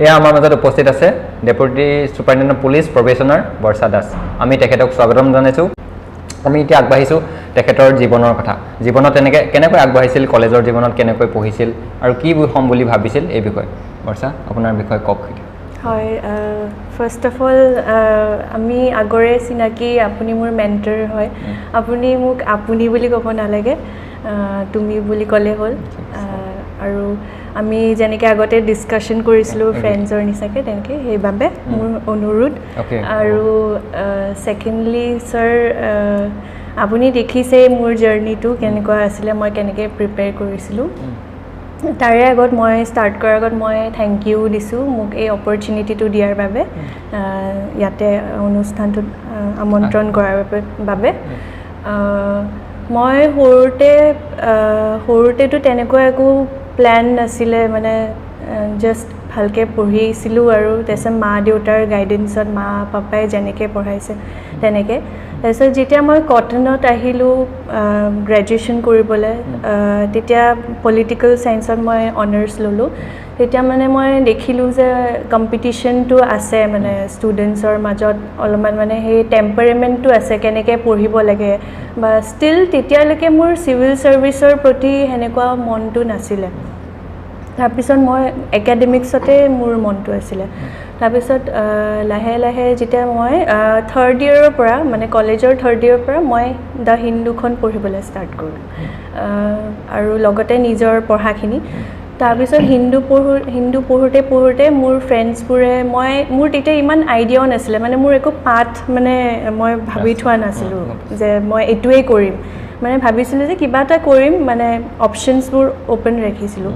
এয়া আমাৰ মাজত উপস্থিত আছে ডেপুটি সুপাৰিনটেণ্ডেণ্ট পুলিচ প্ৰবেশনাৰ বৰ্ষা দাস আমি তেখেতক স্বাগতম জনাইছো আমি এতিয়া আগবাঢ়িছো তেখেতৰ জীৱনৰ কথা জীৱনত কেনেকৈ আগবাঢ়িছিল কলেজৰ জীৱনত কেনেকৈ পঢ়িছিল আৰু কি হ'ম বুলি ভাবিছিল এই বিষয়ে বৰ্ষা আপোনাৰ বিষয়ে কওক হয় ফাৰ্স্ট অফ অল আমি আগৰে চিনাকি আপুনি মোৰ মেন্টৰ হয় আপুনি মোক আপুনি বুলি ক'ব নালাগে তুমি বুলি ক'লে হ'ল আৰু আমি যেনেকৈ আগতে ডিছকাশ্যন কৰিছিলোঁ ফ্ৰেণ্ডছৰ নিচাকৈ তেনেকৈ সেইবাবে মোৰ অনুৰোধ আৰু ছেকেণ্ডলি ছাৰ আপুনি দেখিছে মোৰ জাৰ্নিটো কেনেকুৱা আছিলে মই কেনেকৈ প্ৰিপেয়াৰ কৰিছিলোঁ তাৰে আগত মই ষ্টাৰ্ট কৰাৰ আগত মই থেংক ইউ দিছোঁ মোক এই অপৰচুনিটিটো দিয়াৰ বাবে ইয়াতে অনুষ্ঠানটোত আমন্ত্ৰণ কৰাৰ বাবে মই সৰুতেতো তেনেকুৱা একো প্লেন নাছিলে মানে জাষ্ট ভালকৈ পঢ়িছিলোঁ আৰু তাৰপিছত মা দেউতাৰ গাইডেঞ্চত মা পাপাই যেনেকৈ পঢ়াইছে তেনেকৈ তাৰপিছত যেতিয়া মই কটনত আহিলোঁ গ্ৰেজুৱেশ্যন কৰিবলৈ তেতিয়া পলিটিকেল ছায়েন্সত মই অনাৰ্ছ ল'লোঁ তেতিয়া মানে মই দেখিলোঁ যে কম্পিটিশ্যনটো আছে মানে ষ্টুডেণ্টছৰ মাজত অলপমান মানে সেই টেম্পাৰেমেণ্টটো আছে কেনেকৈ পঢ়িব লাগে বা ষ্টিল তেতিয়ালৈকে মোৰ চিভিল ছাৰ্ভিচৰ প্ৰতি সেনেকুৱা মনটো নাছিলে তাৰপিছত মই একাডেমিক্সতে মোৰ মনটো আছিলে তাৰপিছত লাহে লাহে যেতিয়া মই থাৰ্ড ইয়েৰৰ পৰা মানে কলেজৰ থাৰ্ড ইয়েৰৰ পৰা মই দ্য হিন্দুখন পঢ়িবলৈ ষ্টাৰ্ট কৰিলোঁ আৰু লগতে নিজৰ পঢ়াখিনি তাৰপিছত হিন্দু পঢ়োঁতে মোৰ ফ্ৰেণ্ডছবোৰে মোৰ তেতিয়া ইমান আইডিয়াও নাছিলে মানে মোৰ একো পাঠ মানে মই ভাবি থোৱা নাছিলোঁ যে মই এইটোৱেই কৰিম মানে ভাবিছিলোঁ যে কিবা এটা কৰিম মানে অপশ্যনছবোৰ অ'পেন ৰাখিছিলোঁ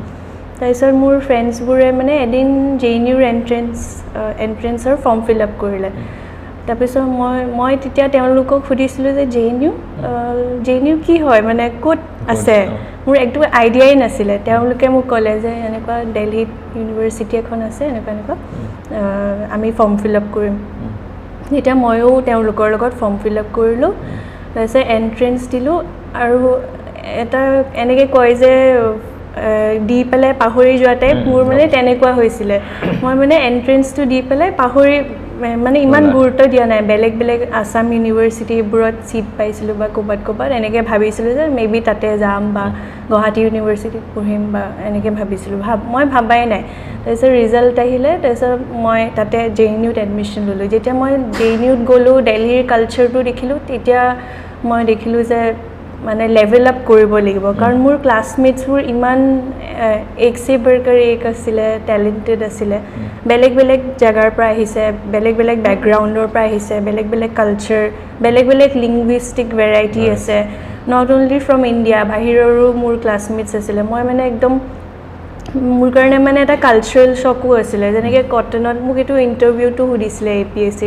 তাৰপিছত মোৰ ফ্ৰেণ্ডছবোৰে মানে এদিন JNUৰ এণ্ট্ৰেঞ্চৰ ফৰ্ম ফিল আপ কৰিলে তাৰপিছত মই তেতিয়া তেওঁলোকক সুধিছিলোঁ যে JNU কি হয় মানে ক'ত আছে মোৰ একদম আইডিয়াই নাছিলে তেওঁলোকে মোক ক'লে যে এনেকুৱা দিল্লীত ইউনিভাৰ্চিটি এখন আছে এনেকুৱা আমি ফৰ্ম ফিল আপ কৰিম তেতিয়া ময়ো তেওঁলোকৰ লগত ফৰ্ম ফিল আপ কৰিলোঁ তাৰপিছত এণ্ট্ৰেঞ্চ দিলোঁ আৰু এটা এনেকৈ কয় যে দি পেলাই পাহৰি যোৱা টাইপ মোৰ মানে তেনেকুৱা হৈছিলে মই মানে এণ্ট্ৰেঞ্চটো দি পেলাই পাহৰি মানে ইমান গুৰুত্ব দিয়া নাই বেলেগ আছাম ইউনিভাৰ্চিটিবোৰত ছিট পাইছিলোঁ বা ক'ৰবাত এনেকৈ ভাবিছিলোঁ যে মেবি তাতে যাম বা গুৱাহাটী ইউনিভাৰ্চিটিত পঢ়িম বা এনেকৈ ভাবিছিলোঁ মই ভাবাই নাই তাৰপিছত ৰিজাল্ট আহিলে তাৰপিছত মই তাতে JNUত এডমিশ্যন ল'লোঁ যেতিয়া মই JNUত গ'লোঁ দিল্লীৰ কালচাৰটো দেখিলোঁ তেতিয়া মই দেখিলোঁ যে মানে লেভেল আপ কৰিব লাগিব কাৰণ মোৰ ক্লাছমেটছবোৰ ইমান এক সে বৰকাৰ এক আছিলে টেলেণ্টেড আছিলে বেলেগ জেগাৰ পৰা আহিছে বেলেগ বেকগ্ৰাউণ্ডৰ পৰা আহিছে বেলেগ কালচাৰ বেলেগ লিংগুইষ্টিক ভেৰাইটি আছে নট অনলি ফ্ৰম ইণ্ডিয়া বাহিৰৰো মোৰ ক্লাছমেটছ আছিলে মই মানে একদম মোৰ কাৰণে মানে এটা কালচাৰেল শ্বকো আছিলে যেনেকৈ কটনত মোক এইটো ইণ্টাৰভিউটো সুধিছিলে APSC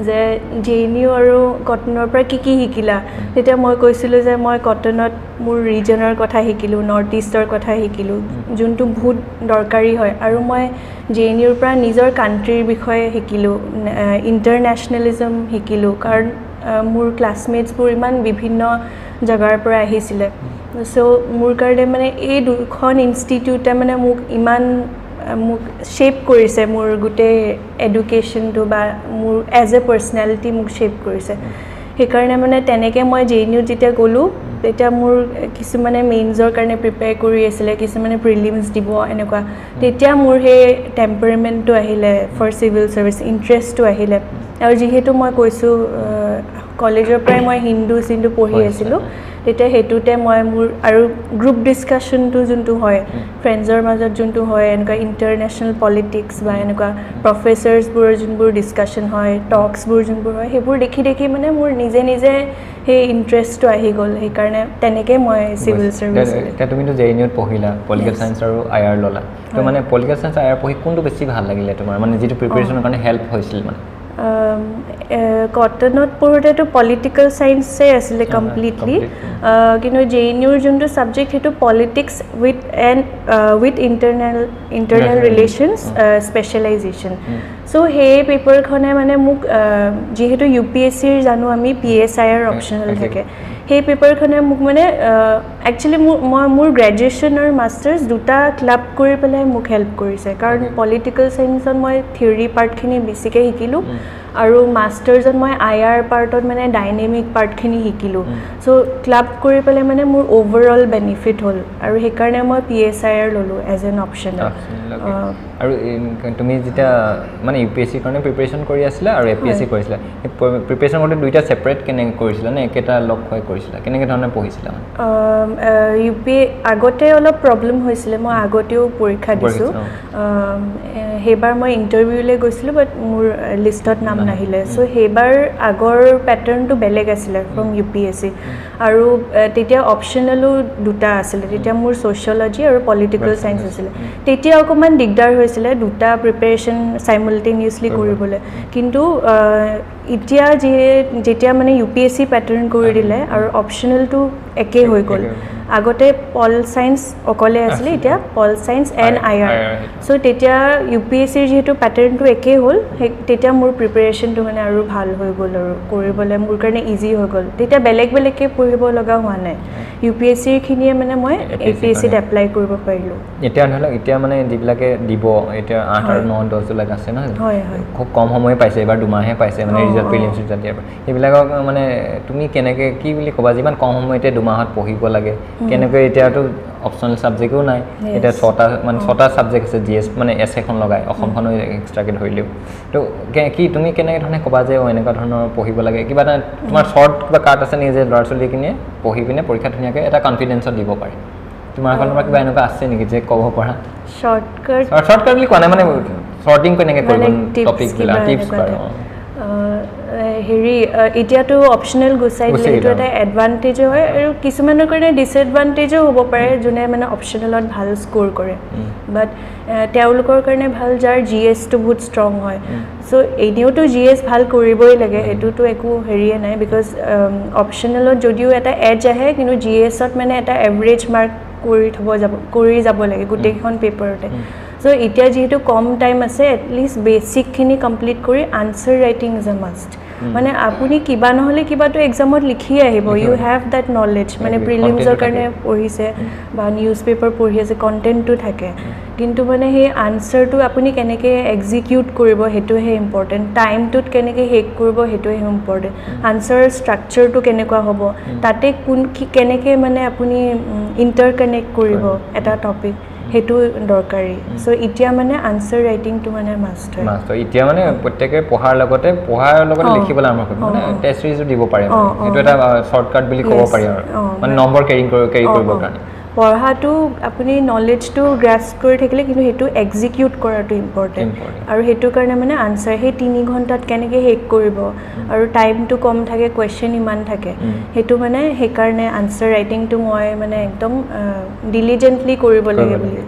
যে JNU আৰু কটনৰ পৰা কি শিকিলা তেতিয়া মই কৈছিলোঁ যে মই কটনত মোৰ ৰিজনৰ কথা শিকিলোঁ নৰ্থ ইষ্টৰ কথা শিকিলোঁ যোনটো বহুত দৰকাৰী হয় আৰু মই JNUৰ পৰা নিজৰ কাণ্ট্ৰিৰ বিষয়ে শিকিলোঁ ইণ্টাৰনেশ্যনেলিজম শিকিলোঁ কাৰণ মোৰ ক্লাছমেটছবোৰ ইমান বিভিন্ন জেগাৰ পৰা আহিছিলে চ' মোৰ কাৰণে মানে এই দুখন ইনষ্টিটিউটে মানে মোক শ্বেপ কৰিছে মোৰ গোটেই এডুকেশ্যনটো বা মোৰ এজ এ পাৰ্চনেলিটি মোক শ্বেপ কৰিছে সেইকাৰণে মানে তেনেকৈ মই JNUত যেতিয়া গ'লোঁ তেতিয়া মোৰ কিছুমানে মেইনছৰ কাৰণে প্ৰিপেয়াৰ কৰি আছিলে কিছুমানে প্ৰিলিমছ দিব এনেকুৱা তেতিয়া মোৰ সেই টেম্পাৰেমেণ্টটো আহিলে ফৰ চিভিল ছাৰ্ভিচ ইণ্টাৰেষ্টটো আহিলে আৰু যিহেতু মই কৈছোঁ কলেজৰ পৰাই মই হিন্দু পঢ়ি আছিলোঁ তেতিয়া সেইটোতে মই মোৰ আৰু গ্ৰুপ ডিছকাশ্যনটো যোনটো হয় ফ্ৰেণ্ডছৰ মাজত যোনটো হয় এনেকুৱা ইণ্টাৰনেশ্যনেল পলিটিক্স বা এনেকুৱা প্ৰফেচাৰ্ছবোৰৰ যোনবোৰ ডিছকাশ্যন হয় টক্সবোৰ যোনবোৰ হয় সেইবোৰ দেখি মানে মোৰ নিজে সেই ইণ্টাৰেষ্টটো আহি গ'ল সেইকাৰণে তেনেকৈ মই চিভিল ছাৰ্ভিচ এতিয়া তুমিতো JNUত পঢ়িলা পলিটিকেল ছায়েন্স আৰু IR ল'লা তো মানে পলিটিকেল ছায়েন্স IR পঢ়ি কোনটো বেছি ভাল লাগিলে তোমাৰ মানে যিটো প্ৰিপেৰেশ্যনৰ কাৰণে হেল্প হৈছিল মানে কটনত পঢ়োঁতেতো পলিটিকেল ছায়েন্সেই আছিলে কমপ্লিটলি কিন্তু JNUৰ যোনটো ছাবজেক্ট সেইটো politics with international relations specialisation so' সেই পেপাৰখনে মানে মোক যিহেতু UPSCৰ জানো আমি PSIৰ অপশ্যনেল থাকে সেই পেপাৰখনে মোক মানে একচুৱেলি মোৰ গ্ৰেজুৱেশ্যন আৰু মাষ্টাৰ্ছ দুটা ক্লাব কৰি পেলাই মোক হেল্প কৰিছে কাৰণ পলিটিকেল চায়েন্সত মই থিয়ৰী পাৰ্টখিনি বেছিকৈ শিকিলোঁ আৰু মাষ্টাৰ্ছত মই IR পাৰ্টত মানে ডাইনেমিক পাৰ্টখিনি শিকিলোঁ চ' ক্লাব কৰি পেলাই মানে মোৰ অভাৰঅল বেনিফিট হ'ল আৰু সেইকাৰণে মই PSIR ল'লোঁ এজ এন অপশ্যন আৰু তুমি যেতিয়া মানে UPSC কাৰণে প্ৰিপাৰেশ্যন কৰি আছিলা আৰু APSC কৰিছিলা প্ৰিপাৰেশ্যন কৰোঁতে দুইটা ছেপাৰেট কেনেকৈ কৰিছিলা নে একেটা লগ হৈ কৰিছিলা কেনেকৈ ধৰণে পঢ়িছিলা আগতে অলপ প্ৰব্লেম হৈছিলে মই আগতেও পৰীক্ষা দিছোঁ সেইবাৰ মই ইণ্টাৰভিউলৈ গৈছিলোঁ বাট মোৰ লিষ্টত নাম নাহিলে চ' সেইবাৰ আগৰ পেটাৰ্ণটো বেলেগ আছিলে ফ্ৰম UPSC আৰু তেতিয়া অপশ্যনেলো দুটা আছিলে তেতিয়া মোৰ ছ'চিয়লজি আৰু পলিটিকেল চায়েন্স আছিলে তেতিয়া অকণমান দিগদাৰ হৈছিলে দুটা প্ৰিপেৰেশ্যন চাইমultaneously কৰিবলৈ কিন্তু এতিয়া যেতিয়া মানে UPSC পেটাৰ্ণ কৰি দিলে আৰু অপশ্যনেলটো একেই হৈ গ'ল আগতে পল চায়েন্স অকলে আছিলে এতিয়া পল চায়েন্স এণ্ড IR চ' তেতিয়া UPSCৰ যিহেতু পেটাৰ্ণটো একেই হ'ল তেতিয়া মোৰ প্ৰিপেৰেশ্যনটো মানে আৰু ভাল হৈ গ'ল আৰু কৰিবলৈ মোৰ কাৰণে ইজি হৈ গ'ল তেতিয়া বেলেগকৈ পঢ়িব লগা হোৱা নাই UPSCৰখিনিয়ে মানে মই APSCত এপ্লাই কৰিব পাৰিলোঁ এতিয়া ধৰি লওক এতিয়া মানে যিবিলাকে দিব এতিয়া 8 আৰু 9 10 জুলাইত আছে নহয় হয় খুব কম সময় পাইছে এবাৰ দুমাহে পাইছে মানে ৰিজাল্ট প্ৰিলিমছ ৰিজাল্ট দিয়াৰ সেইবিলাকক মানে তুমি কেনেকৈ কি বুলি ক'বা যিমান কম সময়তে দুমাহত পঢ়িব লাগে কেনেকৈ এতিয়াতো অপশ্যনেল ছাবজেক্টো নাই এতিয়া 6টা ছাবজেক্ট আছে GS মানে এছেখন লগাই অসমখনো এক্সট্ৰাকৈ ধৰিলেও তো কি তুমি কেনেকৈ ধৰণে ক'বা যে এনেকুৱা ধৰণৰ পঢ়িব লাগে কিবা এটা তোমাৰ শ্বৰ্ট কিবা কাৰ্ড আছে নেকি যে ল'ৰা ছোৱালীখিনিয়ে পঢ়ি পিনে পৰীক্ষা ধুনীয়াকৈ এটা কনফিডেঞ্চত দিব পাৰে তোমাৰ ফালৰ পৰা কিবা এনেকুৱা আছে নেকি যে ক'ব পৰা শ্বৰ্টকাট বুলি কোৱা নাই মানে শ্বৰ্টিং কেনেকৈ কৰিব টপিকবিলাক টিপছ পাৰে হেৰি এতিয়াতো অপশ্যনেল গুচাই দিলে এইটো এটা এডভান্টেজো হয় আৰু কিছুমানৰ কাৰণে ডিছএডভান্টেজো হ'ব পাৰে যোনে মানে অপশ্যনেলত ভাল স্ক'ৰ কৰে বাট তেওঁলোকৰ কাৰণে ভাল যাৰ GSটো বহুত ষ্ট্ৰং হয় চ' এনেওতো GS ভাল কৰিবই লাগে সেইটোতো একো হেৰিয়ে নাই বিকজ অপশ্যনেলত যদিও এটা এজ আহে কিন্তু GSত মানে এটা এভাৰেজ মাৰ্ক কৰি যাব লাগে গোটেইকেইখন পেপাৰতে চ' এতিয়া যিহেতু কম টাইম আছে এটলিষ্ট বেচিকখিনি কমপ্লিট কৰি answer writing is a must মানে আপুনি কিবা নহ'লে কিবাটো এক্সামত লিখি আহিব ইউ হেভ দেট নলেজ মানে প্ৰিলিমছৰ কাৰণে পঢ়িছে বা নিউজ পেপাৰ পঢ়ি আছে কণ্টেণ্টটো থাকে কিন্তু মানে সেই আনচাৰটো আপুনি কেনেকৈ এক্সিকিউট কৰিব সেইটোহে ইম্পৰ্টেণ্ট টাইমটোত কেনেকৈ শেষ কৰিব সেইটোহে ইম্পৰ্টেণ্ট আনচাৰৰ ষ্ট্ৰাকচাৰটো কেনেকুৱা হ'ব তাতে কেনেকৈ মানে আপুনি ইণ্টাৰ কানেক্ট কৰিব এটা টপিক সেইটো দৰকাৰী চ' এতিয়া মানে আনচাৰ ৰাইটিংটো মানে মাষ্ট হয় এতিয়া মানে প্ৰত্যেকে পঢ়াৰ লগতে লিখিবলৈ আৰম্ভ কৰিব মানে টেষ্ট ৰিজো দিব পাৰে এইটো এটা শ্বৰ্টকাট বুলি ক'ব পাৰি আৰু মানে নম্বৰ কেৰি কৰিবৰ কাৰণে পঢ়াটো আপুনি নলেজটো গ্ৰাস্প কৰি থাকিলে কিন্তু সেইটো এক্সিকিউট কৰাটো ইম্পৰ্টেণ্ট আৰু সেইটো কাৰণে মানে আনচাৰ সেই 3 ঘণ্টাত কেনেকৈ শেষ কৰিব আৰু টাইমটো কম থাকে কুৱেশ্যন ইমান থাকে সেইটো মানে সেইকাৰণে আনচাৰ ৰাইটিংটো মই মানে একদম ডিলিজেণ্টলি কৰিব লাগে বুলি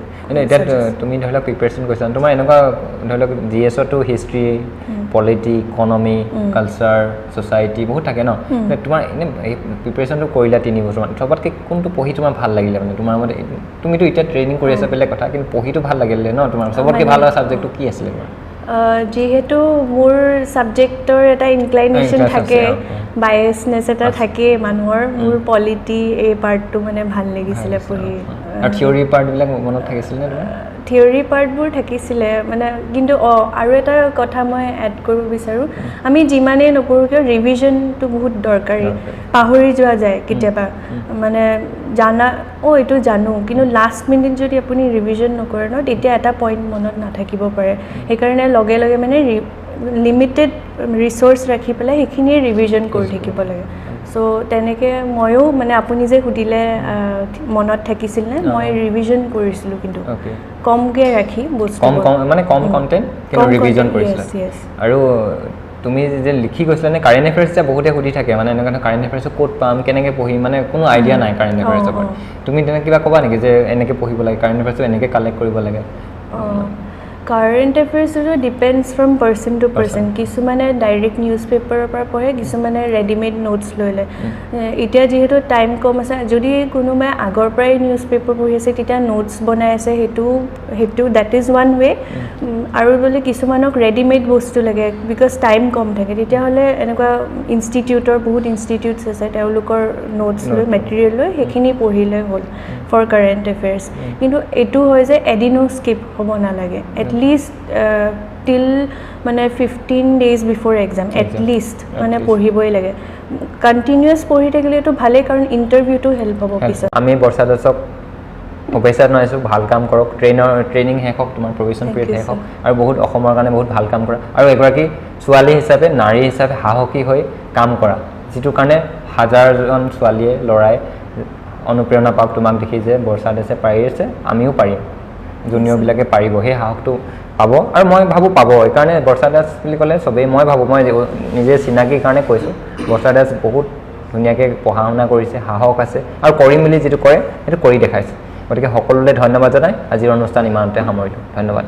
এতিয়া তুমি ধৰি লওক প্ৰিপেৰেশ্যন কৰিছা তোমাৰ এনেকুৱা ধৰি লওক GSতো history polity economy culture society বহুত থাকে ন তোমাৰ এনে প্ৰিপেৰেশ্যনটো কৰিলা 3 বছৰমান চবতকৈ কোনটো পঢ়ি তোমাৰ ভাল লাগিলে মানে তোমাৰ মতে তুমিতো এতিয়া ট্ৰেইনিং কৰি আছা বেলেগ কথা কিন্তু পঢ়িটো ভাল লাগিলে ন তোমাৰ চবতকৈ ভাল লগা ছাবজেক্টটো কি আছিলে যিহেতু মোৰ ছাবজেক্টৰ এটা ইনক্লাইনেশ্যন থাকে বায়াছনেছ এটা থাকে মানুহৰ মোৰ পলিটি এই পাৰ্টটো মানে ভাল লাগিছিলে পঢ়ি আৰু থিয়ৰী পাৰ্টবিলাক মনত থাকিছিলে নে থিয়ৰী পাৰ্টবোৰ থাকিছিলে মানে কিন্তু আৰু এটা কথা মই এড কৰিব বিচাৰোঁ আমি যিমানেই নপঢ়োঁ কিয় ৰিভিজনটো বহুত দৰকাৰী পাহৰি যোৱা যায় কেতিয়াবা মানে এইটো জানো কিন্তু লাষ্ট মিনিট যদি আপুনি ৰিভিজন নকৰে ন তেতিয়া এটা পইণ্ট মনত নাথাকিব পাৰে সেইকাৰণে লগে লগে মানে লিমিটেড ৰিচোৰ্চ ৰাখি পেলাই সেইখিনিয়ে ৰিভিজন কৰি থাকিব লাগে চ' তেনেকৈ ময়ো মানে আপুনি যে সুধিলে মনত থাকিছিল নে মই ৰিভিজন কৰিছিলোঁ কিন্তু কমকৈ ৰাখি বস্তু মানে কম কণ্টেণ্ট কিন্তু ৰিভিজন কৰিছিলে আৰু তুমি যে লিখি গৈছিলা নে কাৰেণ্ট এফেয়াৰ্ছ যে বহুতে সুধি থাকে মানে এনেকুৱা কাৰেণ্ট এফেয়াৰ্ছ ক'ত পাম কেনেকৈ পঢ়িম মানে কোনো আইডিয়া নাই কাৰেণ্ট এফেয়াৰ্ছৰ পৰা তুমি তেনেকৈ কিবা ক'বা নেকি যে এনেকৈ পঢ়িব লাগে কাৰেণ্ট এফেয়াৰ্ছটো এনেকৈ কালেক্ট কৰিব লাগে কাৰেণ্ট এফেয়াৰ্ছটো depends from person to person কিছুমানে ডাইৰেক্ট নিউজ পেপাৰৰ পৰা পঢ়ে কিছুমানে ৰেডিমেড নোটছ লৈ লয় এতিয়া যিহেতু টাইম কম আছে যদি কোনোবাই আগৰ পৰাই নিউজ পেপাৰ পঢ়ি আছে তেতিয়া নোটছ বনাই আছে সেইটো দেট ইজ ওৱান ৱে আৰু বোলে কিছুমানক ৰেডিমেড বস্তু লাগে বিকজ টাইম কম থাকে তেতিয়াহ'লে এনেকুৱা ইনষ্টিটিউটৰ বহুত ইনষ্টিটিউটছ আছে তেওঁলোকৰ নোটছ লৈ মেটেৰিয়েল লৈ সেইখিনি পঢ়িলে হ'ল ফৰ কাৰেণ্ট এফেয়াৰ্ছ কিন্তু এইটো হয় যে এদিনো স্কিপ হ'ব নালাগে এটলিষ্ট টিল মানে 15 days বিফৰ এক্সাম এটলিষ্ট মানে পঢ়িবই লাগে কণ্টিনিউৱাছ পঢ়ি থাকিলেতো ভালেই কাৰণ ইণ্টাৰভিউটো হেল্প হ'ব পিছত আমি বৰ্ষা দাসক শুভেচ্ছা জনাইছোঁ ভাল কাম কৰক ট্ৰেইনিং শেষ হওক তোমাৰ প্ৰভিশ্যন পিৰিয়ড শেষ হওক আৰু বহুত অসমৰ কাৰণে বহুত ভাল কাম কৰা আৰু এগৰাকী ছোৱালী হিচাপে নাৰী হিচাপে সাহসী হৈ কাম কৰা যিটো কাৰণে হাজাৰজন ছোৱালীয়ে ল'ৰাই অনুপ্ৰেৰণা পাওক তোমাক দেখি যে বৰ্ষা দাসে পাৰিছে আমিও পাৰিম জুনিয়ৰবিলাকে পাৰিব সেই সাহসটো পাব আৰু মই ভাবোঁ পাব এইকাৰণে বৰ্ষা দাস বুলি ক'লে চবেই মই ভাবোঁ মই নিজে চিনাকিৰ কাৰণে কৈছোঁ বৰ্ষা দাস বহুত ধুনীয়াকৈ পঢ়া শুনা কৰিছে সাহস আছে আৰু কৰিম বুলি যিটো কৰে সেইটো কৰি দেখাইছে গতিকে সকলোলৈ ধন্যবাদ জনাই আজিৰ অনুষ্ঠান ইমানতে সামৰিলোঁ ধন্যবাদ